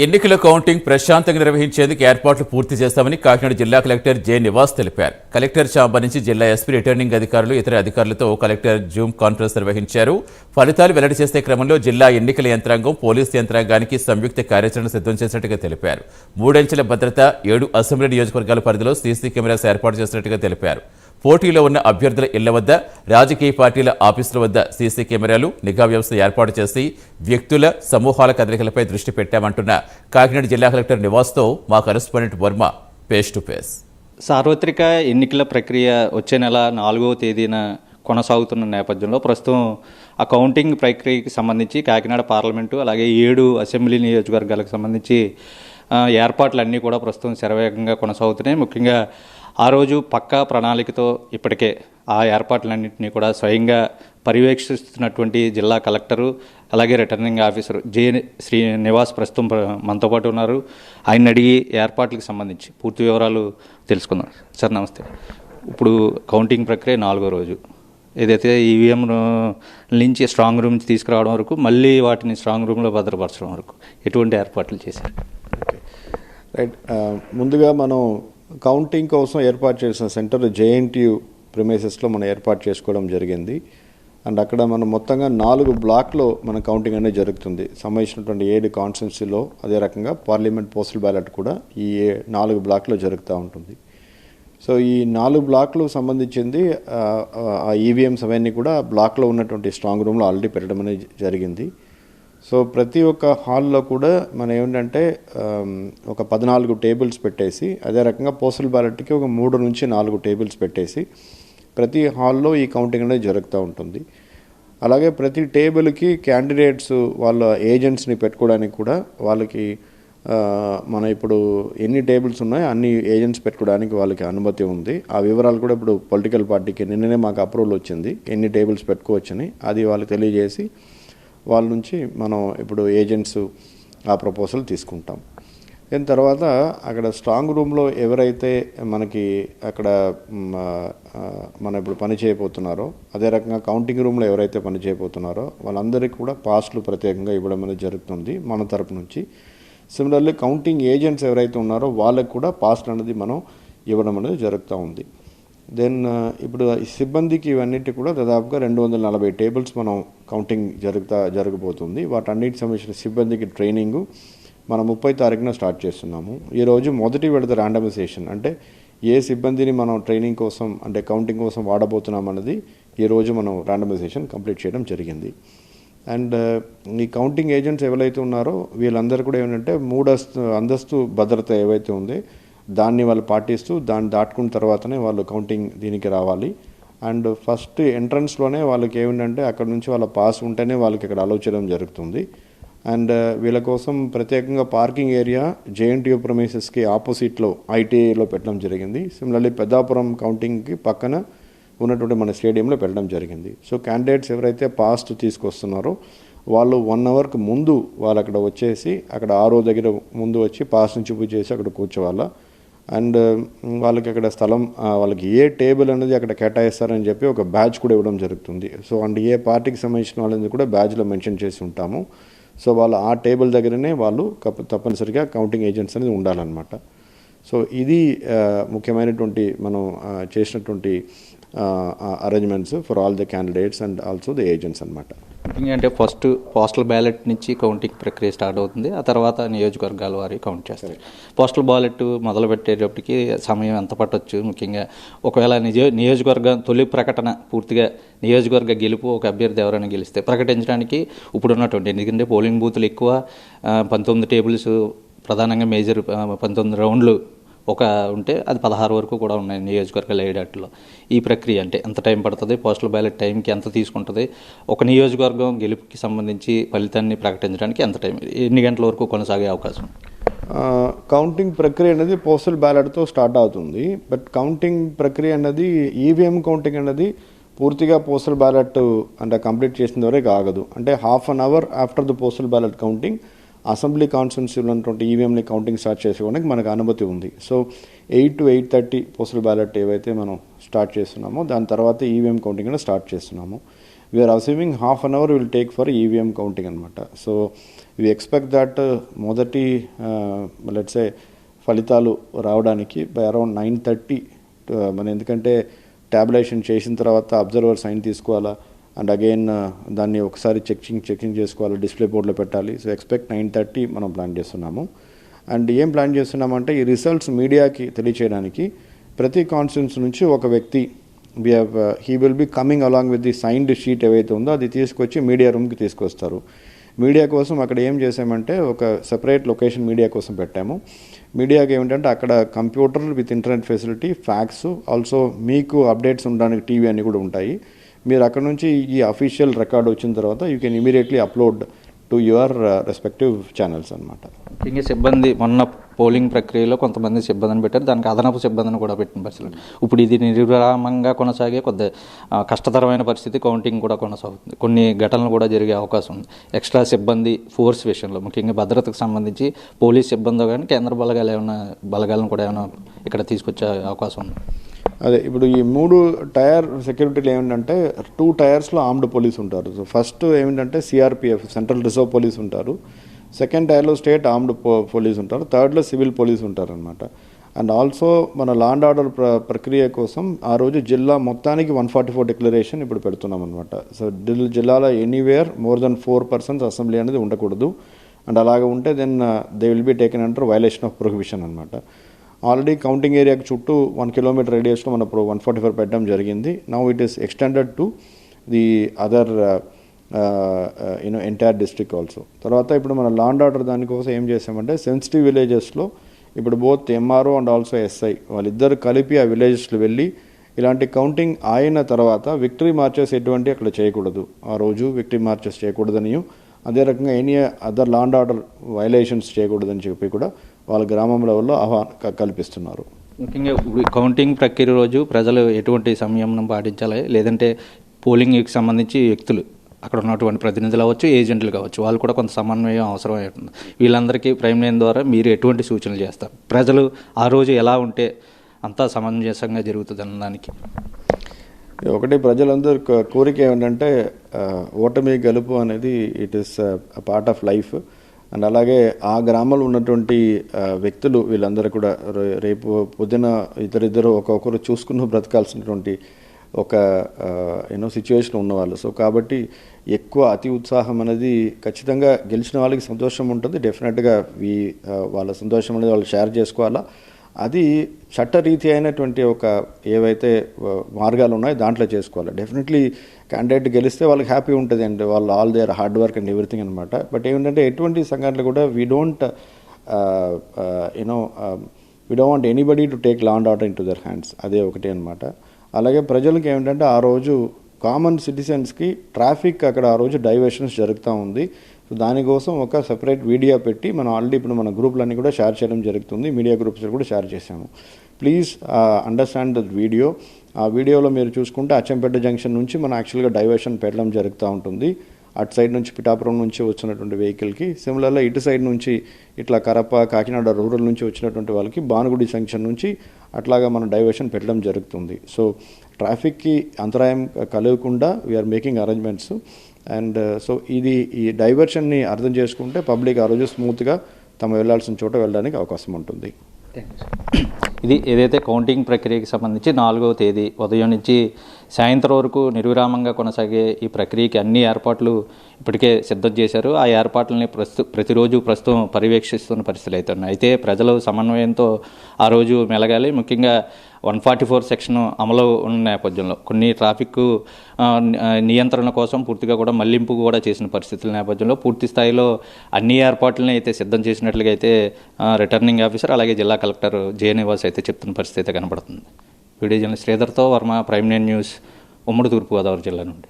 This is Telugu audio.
ఎన్నికల కౌంటింగ్ ప్రశాంతంగా నిర్వహించేందుకు ఏర్పాట్లు పూర్తి చేస్తామని కాకినాడ జిల్లా కలెక్టర్ జె నివాస్ తెలిపారు. కలెక్టర్ ఛాంబర్ నుంచి జిల్లా ఎస్పీ, రిటర్నింగ్ అధికారులు, ఇతర అధికారులతో కలెక్టర్ జూమ్ కాన్ఫరెన్స్ నిర్వహించారు. ఫలితాలు వెల్లడి చేసే క్రమంలో జిల్లా ఎన్నికల యంత్రాంగం, పోలీసు యంత్రాంగానికి సంయుక్త కార్యాచరణ సిద్ధం చేసినట్టుగా తెలిపారు. 3 అంచెల భద్రత, 7 అసెంబ్లీ నియోజకవర్గాల పరిధిలో సీసీ కెమెరాస్ ఏర్పాటు చేసినట్టుగా తెలిపారు. పోటీలో ఉన్న అభ్యర్థుల ఇళ్ల వద్ద, రాజకీయ పార్టీల ఆఫీసుల వద్ద సీసీ కెమెరాలు, నిఘా వ్యవస్థ ఏర్పాటు చేసి వ్యక్తుల, సమూహాల కదలికలపై దృష్టి పెట్టామంటున్న కాకినాడ జిల్లా కలెక్టర్ నివాస్తో మా correspondent Varma face to face. సార్వత్రిక ఎన్నికల ప్రక్రియ వచ్చే నెల 4వ తేదీన కొనసాగుతున్న నేపథ్యంలో ప్రస్తుతం ఆ కౌంటింగ్ ప్రక్రియకి సంబంధించి కాకినాడ పార్లమెంటు, అలాగే 7 అసెంబ్లీ నియోజకవర్గాలకు సంబంధించి ఏర్పాట్లన్నీ కూడా ప్రస్తుతం శరవేగంగా కొనసాగుతున్నాయి. ముఖ్యంగా ఆ రోజు పక్కా ప్రణాళికతో ఇప్పటికే ఆ ఏర్పాట్లన్నింటినీ కూడా స్వయంగా పర్యవేక్షిస్తున్నటువంటి జిల్లా కలెక్టరు, అలాగే returning officer J Srinivas ప్రస్తుతం మనతో పాటు ఉన్నారు. ఆయన అడిగి ఏర్పాట్లకు సంబంధించి పూర్తి వివరాలు తెలుసుకుందాం. సార్ నమస్తే. ఇప్పుడు కౌంటింగ్ ప్రక్రియ 4వ రోజు, ఏదైతే ఈవీఎం నుంచి స్ట్రాంగ్ రూమ్ తీసుకురావడం వరకు, మళ్ళీ వాటిని స్ట్రాంగ్ రూమ్లో భద్రపరచడం వరకు ఎటువంటి ఏర్పాట్లు చేశారు? రైట్, ముందుగా మనం కౌంటింగ్ కోసం ఏర్పాటు చేసిన సెంటర్ జేఎన్టీయూ ప్రిమైసెస్లో మనం ఏర్పాటు చేసుకోవడం జరిగింది. అండ్ అక్కడ మనం మొత్తంగా 4 బ్లాక్లో మన కౌంటింగ్ అనేది జరుగుతుంది. సంబంధించినటువంటి 7 కాన్స్టిట్యున్సీలో, అదే రకంగా పార్లమెంట్ పోస్టల్ బ్యాలెట్ కూడా ఈ 4 బ్లాక్లో జరుగుతూ ఉంటుంది. సో ఈ 4 బ్లాక్లు సంబంధించింది ఆ ఈవీఎంస్ అవన్నీ కూడా బ్లాక్లో ఉన్నటువంటి స్ట్రాంగ్ రూమ్లో ఆల్రెడీ పెట్టడం అనేది జరిగింది. సో ప్రతి ఒక్క హాల్లో కూడా మనం ఏంటంటే ఒక 14 టేబుల్స్ పెట్టేసి, అదే రకంగా పోస్టల్ బ్యాలెట్కి ఒక 3 నుంచి 4 టేబుల్స్ పెట్టేసి ప్రతి హాల్లో ఈ కౌంటింగ్ అనేది జరుగుతూ ఉంటుంది. అలాగే ప్రతి టేబుల్కి క్యాండిడేట్స్ వాళ్ళ ఏజెంట్స్ని పెట్టుకోవడానికి కూడా వాళ్ళకి మన ఇప్పుడు ఎన్ని టేబుల్స్ ఉన్నాయో అన్ని ఏజెంట్స్ పెట్టుకోవడానికి వాళ్ళకి అనుమతి ఉంది. ఆ వివరాలు కూడా ఇప్పుడు పొలిటికల్ పార్టీకి నిన్ననే మాకు అప్రూవల్ వచ్చింది, ఎన్ని టేబుల్స్ పెట్టుకోవచ్చని. అది వాళ్ళకి తెలియజేసి వాళ్ళ నుంచి మనం ఇప్పుడు ఏజెంట్స్ ఆ ప్రపోజల్ తీసుకుంటాం. దాని తర్వాత అక్కడ స్ట్రాంగ్ రూమ్లో ఎవరైతే మనకి అక్కడ మనం ఇప్పుడు పని చేయబోతున్నారో, అదే రకంగా కౌంటింగ్ రూమ్లో ఎవరైతే పని చేయబోతున్నారో వాళ్ళందరికీ కూడా పాస్లు ప్రత్యేకంగా ఇవ్వడం అనేది జరుగుతుంది మన తరపు నుంచి. సిమిలర్లీ కౌంటింగ్ ఏజెంట్స్ ఎవరైతే ఉన్నారో వాళ్ళకు కూడా పాస్లు అనేది మనం ఇవ్వడం అనేది జరుగుతూ ఉంది. దెన్ ఇప్పుడు ఈ సిబ్బందికి ఇవన్నిటి కూడా దాదాపుగా 240 టేబుల్స్ మనం కౌంటింగ్ జరగబోతుంది. వాటన్నిటికి సంబంధించిన సిబ్బందికి ట్రైనింగు మనం 30 తారీఖున స్టార్ట్ చేస్తున్నాము. ఈరోజు మొదటి విడత ర్యాండమైజేషన్, అంటే ఏ సిబ్బందిని మనం ట్రైనింగ్ కోసం అంటే కౌంటింగ్ కోసం వాడబోతున్నాం అన్నది ఈరోజు మనం ర్యాండమైజేషన్ కంప్లీట్ చేయడం జరిగింది. అండ్ ఈ కౌంటింగ్ ఏజెంట్స్ ఎవరైతే ఉన్నారో వీళ్ళందరూ కూడా ఏంటంటే 3 అంతస్తు భద్రత ఏవైతే ఉందో దాన్ని వాళ్ళు పాటిస్తూ దాన్ని దాటుకున్న తర్వాతనే వాళ్ళు కౌంటింగ్ దీనికి రావాలి. అండ్ ఫస్ట్ ఎంట్రన్స్లోనే వాళ్ళకి ఏమిటంటే అక్కడ నుంచి వాళ్ళ పాస్ ఉంటేనే వాళ్ళకి ఇక్కడ అలౌ చేయడం జరుగుతుంది. అండ్ వీళ్ళ కోసం ప్రత్యేకంగా పార్కింగ్ ఏరియా జేఎన్టీయూ ప్రమైసెస్కి ఆపోజిట్లో ఐటీఐలో పెట్టడం జరిగింది. సిమిలర్లీ పెద్దాపురం కౌంటింగ్కి పక్కన ఉన్నటువంటి మన స్టేడియంలో పెట్టడం జరిగింది. సో క్యాండిడేట్స్ ఎవరైతే పాస్ తీసుకొస్తున్నారో వాళ్ళు 1 అవర్కి ముందు వాళ్ళు అక్కడ వచ్చేసి అక్కడ ఆరో దగ్గర ముందు వచ్చి పాస్ నుంచి పూజ చేసి అక్కడ కూర్చోవాలా. అండ్ వాళ్ళకి అక్కడ స్థలం, వాళ్ళకి ఏ టేబుల్ అనేది అక్కడ కేటాయిస్తారని చెప్పి ఒక బ్యాడ్జ్ కూడా ఇవ్వడం జరుగుతుంది. సో అండ్ ఏ పార్టీకి సంబంధించిన వాళ్ళని కూడా బ్యాడ్జ్లో మెన్షన్ చేసి ఉంటాము. సో వాళ్ళు ఆ టేబుల్ దగ్గరనే వాళ్ళు తప్పనిసరిగా కౌంటింగ్ ఏజెంట్స్ అనేది ఉండాలన్నమాట. సో ఇది ముఖ్యమైనటువంటి మనం చేసినటువంటి arrangements for all the candidates and also the agents అనమాట. అంటే ఫస్ట్ పోస్టల్ బ్యాలెట్ నుంచి కౌంటింగ్ ప్రక్రియ స్టార్ట్ అవుతుంది, ఆ తర్వాత నియోజకవర్గాల వారి కౌంట్ చేస్తారు. పోస్టల్ బ్యాలెట్ మొదలు పెట్టేటప్పటికి సమయం ఎంత పట్టొచ్చు? ముఖ్యంగా ఒకవేళ నియోజకవర్గం తొలి ప్రకటన పూర్తిగా నియోజకవర్గ గెలుపు ఒక అభ్యర్థి ఎవరైనా గెలిస్తే ప్రకటించడానికి ఇప్పుడు ఉన్నటువంటి, ఎందుకంటే పోలింగ్ బూతులు ఎక్కువ, 19 టేబుల్స్ ప్రధానంగా మేజర్ 19 రౌండ్లు ఒక ఉంటే అది 16 వరకు కూడా ఉన్నాయి నియోజకవర్గాల ఏడాట్లో. ఈ ప్రక్రియ అంటే ఎంత టైం పడుతుంది? పోస్టల్ బ్యాలెట్ టైంకి ఎంత తీసుకుంటుంది? ఒక నియోజకవర్గం గెలుపుకి సంబంధించి ఫలితాన్ని ప్రకటించడానికి ఎంత టైం, ఎన్ని గంటల వరకు కొనసాగే అవకాశం? కౌంటింగ్ ప్రక్రియ అనేది పోస్టల్ బ్యాలెట్తో స్టార్ట్ అవుతుంది. బట్ కౌంటింగ్ ప్రక్రియ అన్నది ఈవీఎం కౌంటింగ్ అన్నది పూర్తిగా పోస్టల్ బ్యాలెట్ అంటే కంప్లీట్ చేసిన వరకు ఆగదు. అంటే half an hour after the postal ballot counting assembly కాన్స్టిట్యున్సీలో ఉన్నటువంటి ఈవీఎంని కౌంటింగ్ స్టార్ట్ చేసుకోవడానికి మనకు అనుమతి ఉంది. సో 8 to 8:30 పోస్టల్ బ్యాలెట్ ఏవైతే మనం స్టార్ట్ చేస్తున్నామో దాని తర్వాత ఈవీఎం కౌంటింగ్ అనేది స్టార్ట్ చేస్తున్నాము. We are assuming half an hour will take for EVM counting అనమాట. సో వీ ఎక్స్పెక్ట్ దట్ మొదటి లెట్సే ఫలితాలు రావడానికి బై అరౌండ్ 9:30 మన ఎందుకంటే ట్యాబులేషన్ చేసిన తర్వాత అబ్జర్వర్ సైన్ తీసుకోవాలా అండ్ అగైన్ దాన్ని ఒకసారి చెకింగ్ చేసుకోవాలి, డిస్ప్లే బోర్డులో పెట్టాలి. సో ఎక్స్పెక్ట్ 9:30 మనం ప్లాన్ చేస్తున్నాము. అండ్ ఏం ప్లాన్ చేస్తున్నామంటే ఈ రిజల్ట్స్ మీడియాకి తెలియచేయడానికి ప్రతి కాన్స్టిట్యూన్సీ నుంచి ఒక వ్యక్తి he will be coming along with the signed sheet ఏవైతే ఉందో అది తీసుకొచ్చి మీడియా రూమ్కి తీసుకొస్తారు. మీడియా కోసం అక్కడ ఏం చేసామంటే ఒక సెపరేట్ లొకేషన్ మీడియా కోసం పెట్టాము. మీడియాకి ఏమిటంటే అక్కడ computer with internet facility, fax, also మీకు అప్డేట్స్ ఉండడానికి టీవీ అన్నీ కూడా ఉంటాయి. మీరు అక్కడ నుంచి ఈ అఫీషియల్ రికార్డ్ వచ్చిన తర్వాత you can immediately upload to your respective channels అనమాట. ఇంకా సిబ్బంది మొన్న పోలింగ్ ప్రక్రియలో కొంతమంది సిబ్బందిని పెట్టారు, దానికి అదనపు సిబ్బందిని కూడా పెట్టిన పరిస్థితులు. ఇప్పుడు ఇది నిర్విరామంగా కొనసాగే కొద్ది కష్టతరమైన పరిస్థితి, కౌంటింగ్ కూడా కొనసాగుతుంది, కొన్ని ఘటనలు కూడా జరిగే అవకాశం ఉంది. ఎక్స్ట్రా సిబ్బంది ఫోర్స్ విషయంలో ముఖ్యంగా భద్రతకు సంబంధించి పోలీస్ సిబ్బంది కానీ కేంద్ర బలగాలను కూడా ఏమైనా ఇక్కడ తీసుకొచ్చే అవకాశం ఉంది. అదే ఇప్పుడు ఈ 3 టైర్ సెక్యూరిటీలు ఏమిటంటే 2 టైర్స్లో ఆర్మ్డ్ పోలీస్ ఉంటారు. సో ఫస్ట్ ఏమిటంటే సిఆర్పిఎఫ్ సెంట్రల్ రిజర్వ్ పోలీస్ ఉంటారు, సెకండ్ టైర్లో స్టేట్ ఆర్మ్డ్ పోలీస్ ఉంటారు, థర్డ్లో సివిల్ పోలీస్ ఉంటారు అనమాట. అండ్ ఆల్సో మన లా అండ్ ఆర్డర్ ప్రక్రియ కోసం ఆ రోజు జిల్లా మొత్తానికి 144 డిక్లరేషన్ ఇప్పుడు పెడుతున్నాం అనమాట. సో జిల్లాలో anywhere more than 4 persons assembly అనేది ఉండకూడదు. అండ్ అలాగ ఉంటే then they will be taken under violation of prohibition అనమాట. ఆల్రెడీ కౌంటింగ్ ఏరియాకి చుట్టూ 1 kilometer రేడియస్లో మనం 144 పెట్టడం జరిగింది. Now it is extended to the other entire district also. తర్వాత ఇప్పుడు మన లా అండ్ ఆర్డర్ దానికోసం ఏం చేసామంటే సెన్సిటివ్ విలేజెస్లో ఇప్పుడు both MRO and also SI వాళ్ళిద్దరు కలిపి ఆ విలేజెస్లో వెళ్ళి ఇలాంటి కౌంటింగ్ అయిన తర్వాత విక్టరీ మార్చెస్ ఎటువంటి అక్కడ చేయకూడదు, ఆ రోజు విక్టరీ మార్చెస్ చేయకూడదని, అదే రకంగా any other law and order violations చేయకూడదని చెప్పి కూడా వాళ్ళ గ్రామం లెవెల్లో కల్పిస్తున్నారు. ముఖ్యంగా కౌంటింగ్ ప్రక్రియ రోజు ప్రజలు ఎటువంటి సంయమనం పాటించాలి, లేదంటే పోలింగ్కి సంబంధించి వ్యక్తులు అక్కడ ఉన్నటువంటి ప్రతినిధులు అవ్వచ్చు, ఏజెంట్లు కావచ్చు, వాళ్ళు కూడా కొంత సమన్వయం అవసరమై ఉంటుంది. వీళ్ళందరికీ ప్రైమ్ లైన్ ద్వారా మీరు ఎటువంటి సూచనలు చేస్తారు? ప్రజలు ఆ రోజు ఎలా ఉంటే అంతా సమంజసంగా జరుగుతుంది అన్నదానికి ఒకటి ప్రజలందరూ కోరిక ఏమిటంటే ఓటమి గెలుపు అనేది it is part of life. And అలాగే ఆ గ్రామంలో ఉన్నటువంటి వ్యక్తులు వీళ్ళందరూ కూడా రేపు పొద్దున ఇద్దరిద్దరు ఒక్కొక్కరు చూసుకుని బ్రతకాల్సినటువంటి ఒక సిచ్యువేషన్ ఉన్నవాళ్ళు. సో కాబట్టి ఎక్కువ అతి ఉత్సాహం అనేది ఖచ్చితంగా గెలిచిన వాళ్ళకి సంతోషం ఉంటుంది, డెఫినెట్గా వాళ్ళ సంతోషం అనేది వాళ్ళు షేర్ చేసుకోవాలా. అది చట్టరీతి అయినటువంటి ఒక ఏవైతే మార్గాలు ఉన్నాయో దాంట్లో చేసుకోవాలి. డెఫినెట్లీ క్యాండిడేట్ గెలిస్తే వాళ్ళకి హ్యాపీ ఉంటుంది అండ్ వాళ్ళు all there hard work and everything అనమాట. బట్ ఏంటంటే ఎటువంటి సంఘటనలు కూడా we don't want anybody to take law and order in to their hands, అదే ఒకటి అనమాట. అలాగే ప్రజలకి ఏమిటంటే ఆ రోజు కామన్ సిటిజన్స్కి ట్రాఫిక్ అక్కడ ఆ రోజు డైవర్షన్స్ జరుగుతూ ఉంది. సో దానికోసం ఒక సెపరేట్ వీడియో పెట్టి మనం ఆల్రెడీ ఇప్పుడు మన గ్రూప్లన్నీ కూడా షేర్ చేయడం జరుగుతుంది, మీడియా గ్రూప్స్లో కూడా షేర్ చేసాము. Please understand the video. ఆ వీడియోలో మీరు చూసుకుంటే అచ్చంపేట జంక్షన్ నుంచి మనం యాక్చువల్గా డైవర్షన్ పెట్టడం జరుగుతూ ఉంటుంది. అటు సైడ్ నుంచి పిఠాపురం నుంచి వచ్చినటువంటి వెహికల్కి, సిమిలర్గా ఇటు సైడ్ నుంచి ఇట్లా కరప కాకినాడ రూరల్ నుంచి వచ్చినటువంటి వాళ్ళకి భానుగుడి జంక్షన్ నుంచి అట్లాగా మనం డైవర్షన్ పెట్టడం జరుగుతుంది. సో ట్రాఫిక్కి అంతరాయం కలగకుండా we are making arrangements. And so ఈ డైవర్షన్ని అర్థం చేసుకుంటే పబ్లిక్ ఆ రోజు స్మూత్గా తమ వెళ్లాల్సిన చోట వెళ్ళడానికి అవకాశం ఉంటుంది. ఇది ఏదైతే కౌంటింగ్ ప్రక్రియకి సంబంధించి 4వ తేదీ ఉదయం నుంచి సాయంత్రం వరకు నిర్విరామంగా కొనసాగే ఈ ప్రక్రియకి అన్ని ఏర్పాట్లు ఇప్పటికే సిద్ధం చేశారు. ఆ ఏర్పాట్లని ప్రతిరోజు ప్రస్తుతం పర్యవేక్షిస్తున్న పరిస్థితులు అయితే ఉన్నాయి. అయితే ప్రజలు సమన్వయంతో ఆ రోజు మెలగాలి. ముఖ్యంగా 144 సెక్షన్ అమలు ఉన్న నేపథ్యంలో కొన్ని ట్రాఫిక్ నియంత్రణ కోసం పూర్తిగా కూడా మళ్లింపు కూడా చేసిన పరిస్థితుల నేపథ్యంలో పూర్తి స్థాయిలో అన్ని ఏర్పాట్లని అయితే సిద్ధం చేసినట్లుగా అయితే రిటర్నింగ్ ఆఫీసర్ అలాగే జిల్లా కలెక్టర్ జే నివాస్ అయితే చెప్తున్న పరిస్థితి అయితే కనబడుతుంది. వీడియో జర్నలిస్ట్ శ్రీధర్తో వర్మ, ప్రైమ్9 న్యూస్, ఉమ్మడి తూర్పుగోదావరి జిల్లా నుండి.